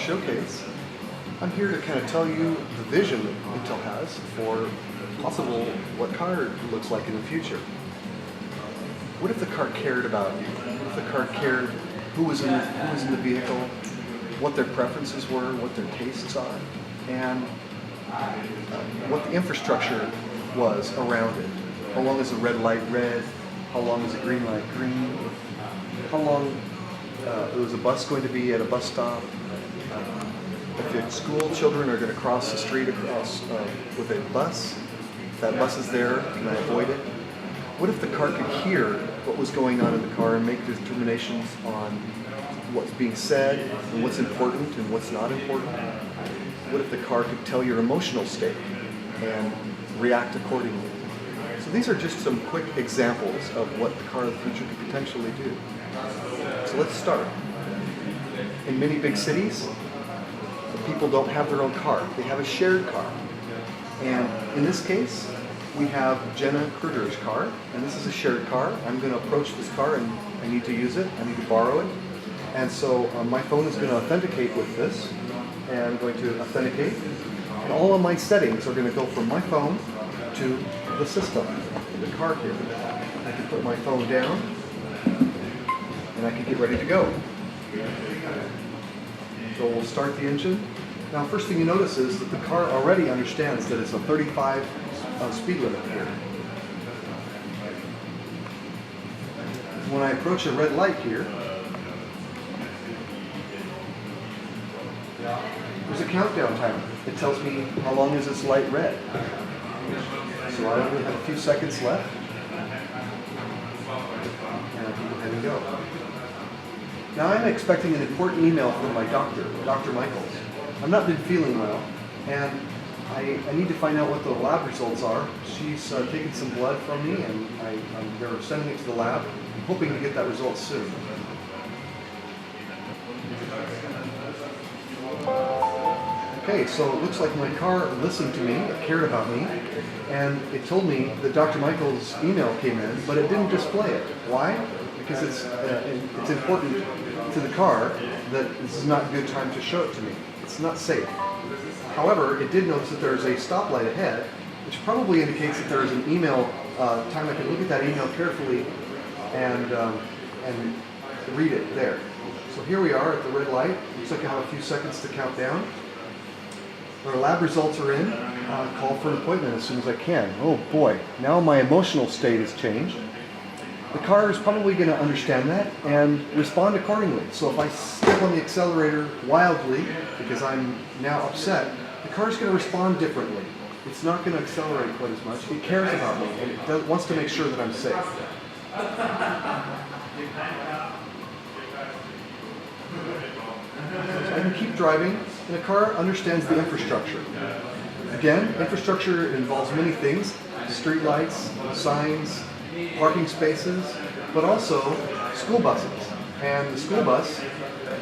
showcase, I'm here to kind of tell you the vision that Intel has for possible what car looks like in the future. What if the car cared about you? What if the car cared who was in the vehicle, what their preferences were, what their tastes are, and what the infrastructure was around it. How long is a red light red? How long is a green light green? How long is a bus going to be at a bus stop? If the school children are going to cross the street across with a bus, if that bus is there, can I avoid it? What if the car could hear what was going on in the car and make determinations on what's being said and what's important and what's not important? What if the car could tell your emotional state and react accordingly? So these are just some quick examples of what the car of the future could potentially do. So let's start. In many big cities, people don't have their own car. They have a shared car. And in this case, we have Jenna Kruger's car, and this is a shared car. I'm going to approach this car and I need to use it. I need to borrow it. And so my phone is going to authenticate with this, and I'm going to authenticate. And all of my settings are going to go from my phone to the system, the car here. I can put my phone down, and I can get ready to go. So we'll start the engine. Now, first thing you notice is that the car already understands that it's a 35 speed limit here. When I approach a red light here, there's a countdown timer. It tells me how long is this light red. So I only have a few seconds left, and I can go ahead and go. Now I'm expecting an important email from my doctor, Dr. Michaels. I've not been feeling well, and I need to find out what the lab results are. She's taken some blood from me, and they're sending it to the lab. I'm hoping to get that result soon. Okay, so it looks like my car listened to me, it cared about me, and it told me that Dr. Michael's email came in, but it didn't display it. Why? Because it's important to the car that this is not a good time to show it to me. It's not safe. However, it did notice that there's a stoplight ahead, which probably indicates that there is an email time. I can look at that email carefully and read it there. So here we are at the red light. Looks like I have a few seconds to count down. Our lab results are in. Call for an appointment as soon as I can. Oh boy, now my emotional state has changed. The car is probably going to understand that and respond accordingly. So if I step on the accelerator wildly because I'm now upset, the car is going to respond differently. It's not going to accelerate quite as much. It cares about me and it wants to make sure that I'm safe. So I can keep driving, and the car understands the infrastructure. Again, infrastructure involves many things: street lights, signs, parking spaces, but also school buses. And the school bus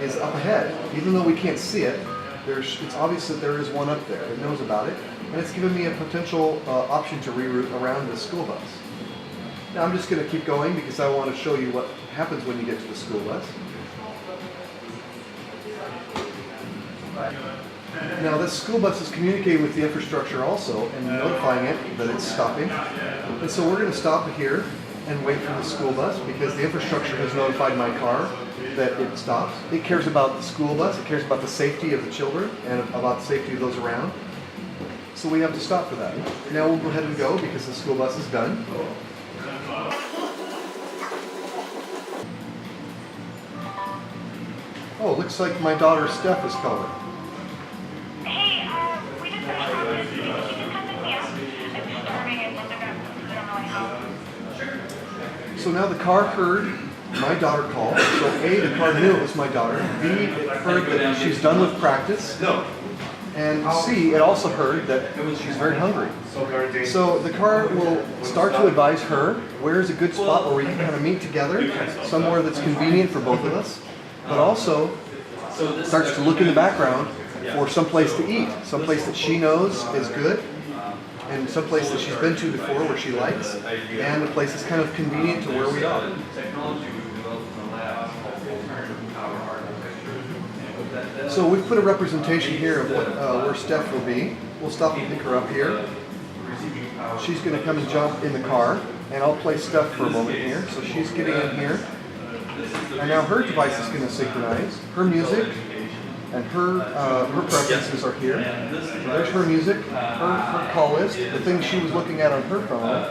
is up ahead. Even though we can't see it, it's obvious that there is one up there. It knows about it, and it's given me a potential option to reroute around the school bus. Now I'm just going to keep going because I want to show you what happens when you get to the school bus. Now this school bus is communicating with the infrastructure also and notifying it that it's stopping. And so we're going to stop here and wait for the school bus because the infrastructure has notified my car that it stops. It cares about the school bus, it cares about the safety of the children and about the safety of those around. So we have to stop for that. Now we'll go ahead and go because the school bus is done. Oh, looks like my daughter Steph is calling. So now the car heard my daughter call. So A, the car knew it was my daughter. B, it heard that she's done with practice. And C, it also heard that she's very hungry. So the car will start to advise her where is a good spot where we can kind of meet together, somewhere that's convenient for both of us, but also starts to look in the background for someplace to eat, someplace that she knows is good, and someplace that she's been to before where she likes, and a place that's kind of convenient to where we are. So we've put a representation here of where Steph will be. We'll stop and pick her up here. She's going to come and jump in the car, and I'll play Steph for a moment here. So she's getting in here, and now her device is going to synchronize. Her music and her preferences are here. There's her music, her call list, the things she was looking at on her phone,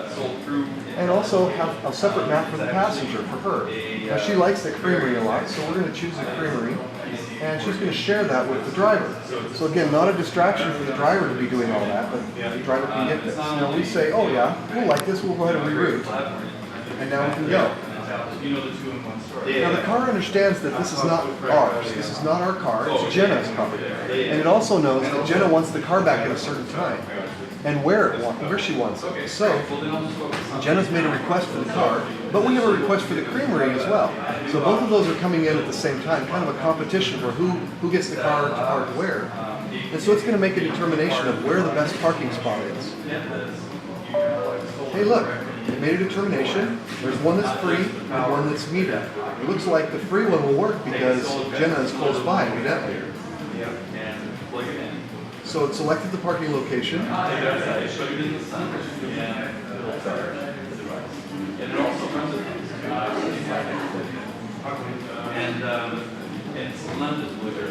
and also have a separate map for the passenger for her. Now she likes the creamery a lot, so we're going to choose the creamery, and she's going to share that with the driver. So again, not a distraction for the driver to be doing all that, but the driver can get this. Now we say, oh yeah, we'll like this, we'll go ahead and reroute, and now we can go. Now the car understands that this is not ours, this is not our car, it's Jenna's car. And it also knows that Jenna wants the car back at a certain time, and where she wants it. So Jenna's made a request for the car, but we have a request for the creamery as well. So both of those are coming in at the same time, kind of a competition for who gets the car to park where. And so it's going to make a determination of where the best parking spot is. Hey look, it made a determination. There's one that's free and one that's metered. It looks like the free one will work because Jenna is close by, evidently. So it selected the parking location.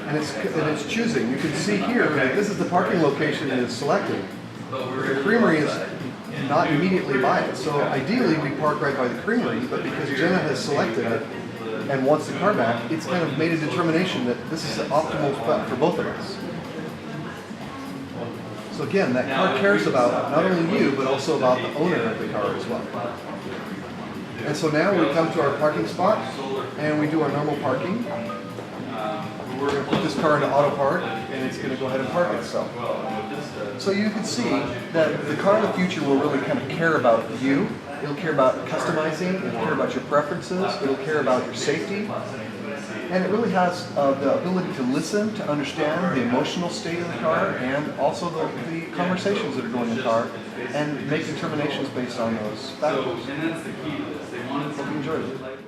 And it's choosing. You can see here that this is the parking location it is selecting. The creamery is not immediately by it. So ideally we park right by the creamery, but because Jenna has selected it and wants the car back, it's kind of made a determination that this is the optimal spot for both of us. So again, that car cares about not only you, but also about the owner of the car as well. And so now we come to our parking spot, and we do our normal parking. We're going to put this car into auto park, and it's going to go ahead and park itself. So you can see that the car in the future will really kind of care about you. It'll care about customizing, it'll care about your preferences, it'll care about your safety. And it really has the ability to listen, to understand the emotional state of the car, and also the conversations that are going in the car, and make determinations based on those factors. Hope you enjoyed it.